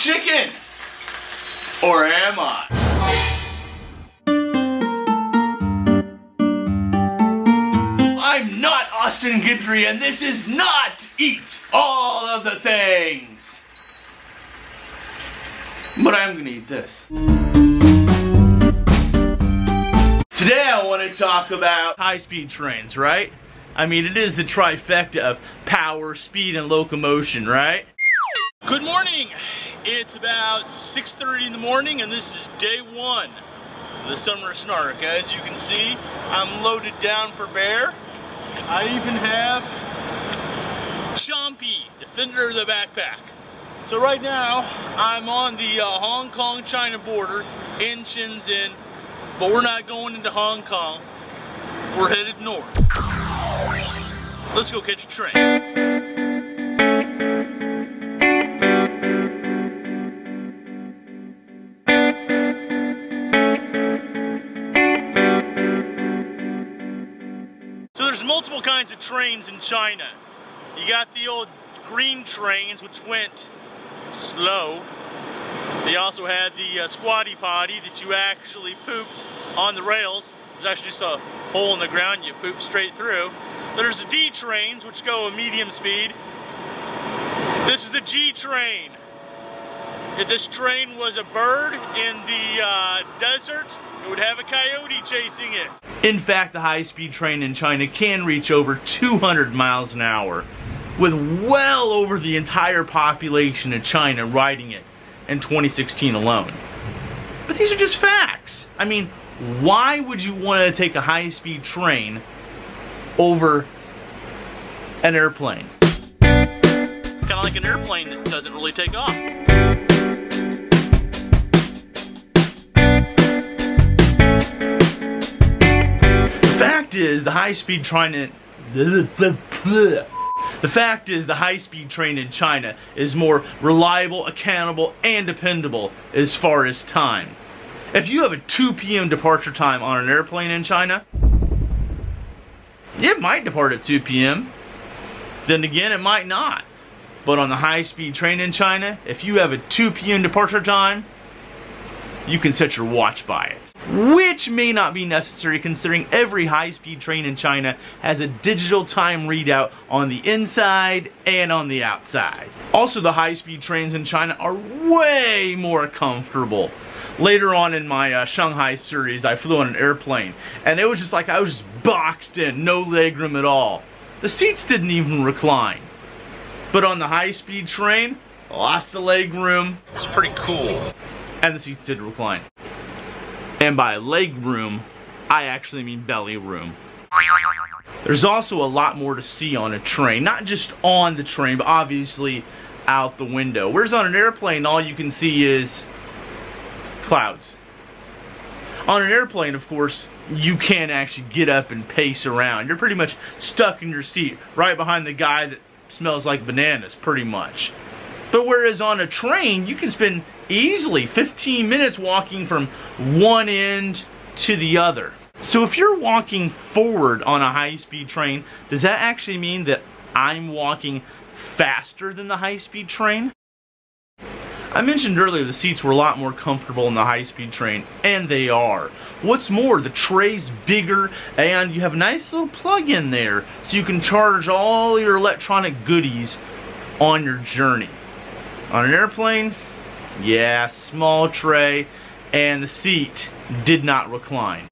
chicken? Or am I? I'm not Austin Guidry, and this is not Eat All of the Things. But I'm gonna eat this. Today I want to talk about high-speed trains, right? I mean, it is the trifecta of power, speed, and locomotion, right? Good morning! It's about 6:30 in the morning, and this is day one of the summer snark. As you can see, I'm loaded down for bear. I even have Chompy, defender of the backpack. So right now, I'm on the Hong Kong-China border in Shenzhen, but we're not going into Hong Kong. We're headed north. Let's go catch a train. So there's multiple kinds of trains in China. You got the old green trains, which went slow. They also had the squatty potty that you actually pooped on the rails. There's actually just a hole in the ground you poop straight through. There's the D trains, which go at medium speed. This is the G train. If this train was a bird in the desert, it would have a coyote chasing it. In fact, the high-speed train in China can reach over 200 miles an hour, with well over the entire population of China riding it in 2016 alone. But these are just facts. I mean, why would you want to take a high-speed train over an airplane? Kind of like an airplane that doesn't really take off. The fact is, the high-speed train in China is more reliable, accountable, and dependable as far as time. If you have a 2 p.m. departure time on an airplane in China, it might depart at 2 p.m. Then again, it might not. But on the high-speed train in China, if you have a 2 p.m. departure time, you can set your watch by it. Which may not be necessary, considering every high-speed train in China has a digital time readout on the inside and on the outside. Also, the high-speed trains in China are way more comfortable. Later on in my Shanghai series, I flew on an airplane, and it was just like I was just boxed in, no leg room at all. The seats didn't even recline. But on the high-speed train, lots of leg room. It's pretty cool. And the seats did recline. And by leg room, I actually mean belly room. There's also a lot more to see on a train. Not just on the train, but obviously out the window. Whereas on an airplane, all you can see is clouds. On an airplane, of course, you can't actually get up and pace around. You're pretty much stuck in your seat, right behind the guy that smells like bananas, pretty much. But whereas on a train, you can spend easily 15 minutes walking from one end to the other. So if you're walking forward on a high-speed train, does that actually mean that I'm walking faster than the high-speed train? I mentioned earlier the seats were a lot more comfortable in the high-speed train, and they are. What's more, the tray's bigger, and you have a nice little plug-in there, so you can charge all your electronic goodies on your journey. On an airplane, yeah, small tray, and the seat did not recline.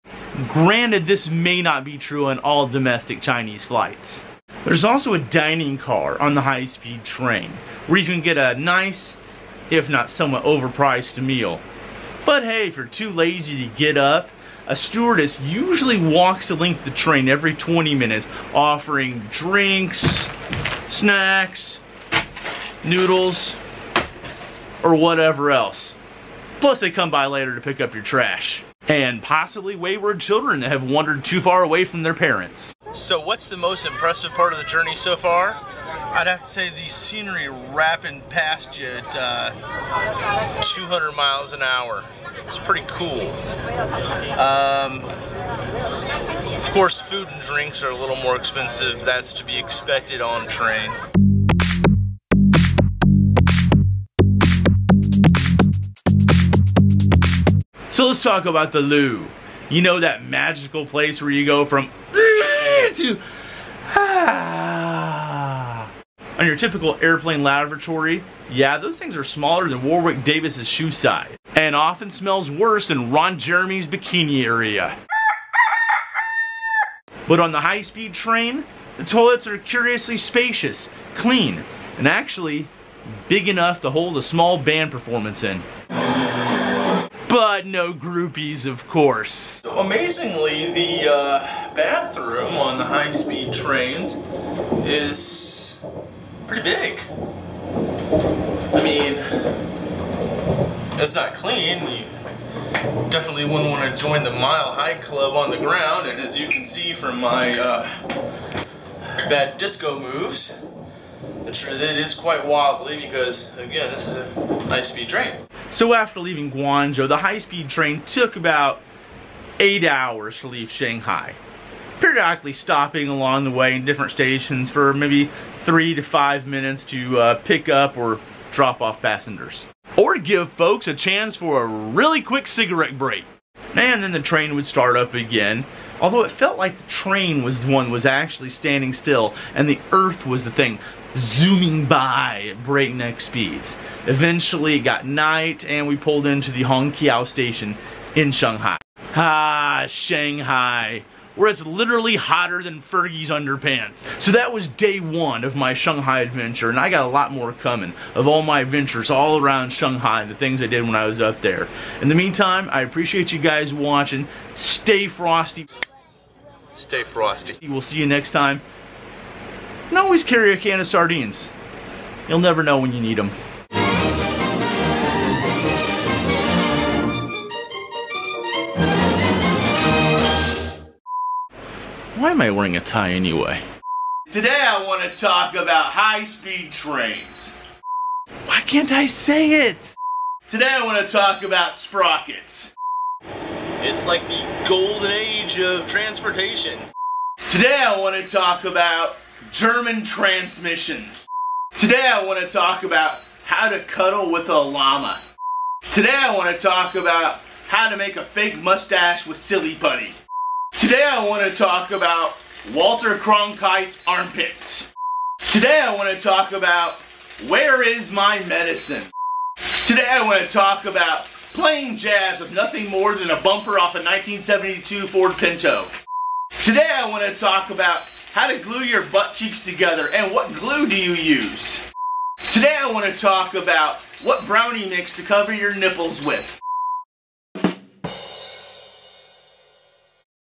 Granted, this may not be true on all domestic Chinese flights. There's also a dining car on the high-speed train, where you can get a nice, if not somewhat overpriced meal. But hey, if you're too lazy to get up, a stewardess usually walks the length of the train every 20 minutes, offering drinks, snacks, noodles, or whatever else. Plus they come by later to pick up your trash. And possibly wayward children that have wandered too far away from their parents. So what's the most impressive part of the journey so far? I'd have to say the scenery rapping past you at 200 miles an hour. It's pretty cool. Of course, food and drinks are a little more expensive. That's to be expected on a train. So let's talk about the loo. You know, that magical place where you go from to on your typical airplane lavatory. Yeah, those things are smaller than Warwick Davis's shoe size, and often smells worse than Ron Jeremy's bikini area. But on the high-speed train, the toilets are curiously spacious, clean, and actually big enough to hold a small band performance in. But no groupies, of course. So amazingly, the bathroom on the high-speed trains is pretty big. I mean, it's not clean. You definitely wouldn't want to join the Mile High Club on the ground, and as you can see from my bad disco moves, it is quite wobbly because, again, this is a high-speed train. So after leaving Guangzhou, the high-speed train took about 8 hours to leave Shanghai, periodically stopping along the way in different stations for maybe 3 to 5 minutes to pick up or drop off passengers, or give folks a chance for a really quick cigarette break. And then the train would start up again, although it felt like the train was the one was actually standing still and the earth was the thing zooming by at breakneck speeds. Eventually it got night and we pulled into the Hongqiao station in Shanghai. Ah, Shanghai, where it's literally hotter than Fergie's underpants. So that was day one of my Shanghai adventure, and I got a lot more coming of all my adventures all around Shanghai and the things I did when I was up there. In the meantime, I appreciate you guys watching. Stay frosty. Stay frosty. We'll see you next time. And always carry a can of sardines. You'll never know when you need them. Why am I wearing a tie anyway? Today I want to talk about high-speed trains. Why can't I say it? Today I want to talk about sprockets. It's like the golden age of transportation. Today I want to talk about German transmissions. Today I want to talk about how to cuddle with a llama. Today I want to talk about how to make a fake mustache with silly putty. Today I want to talk about Walter Cronkite's armpits. Today I want to talk about where is my medicine. Today I want to talk about playing jazz with nothing more than a bumper off a 1972 Ford Pinto. Today I want to talk about how to glue your butt cheeks together and what glue do you use. Today I want to talk about what brownie mix to cover your nipples with.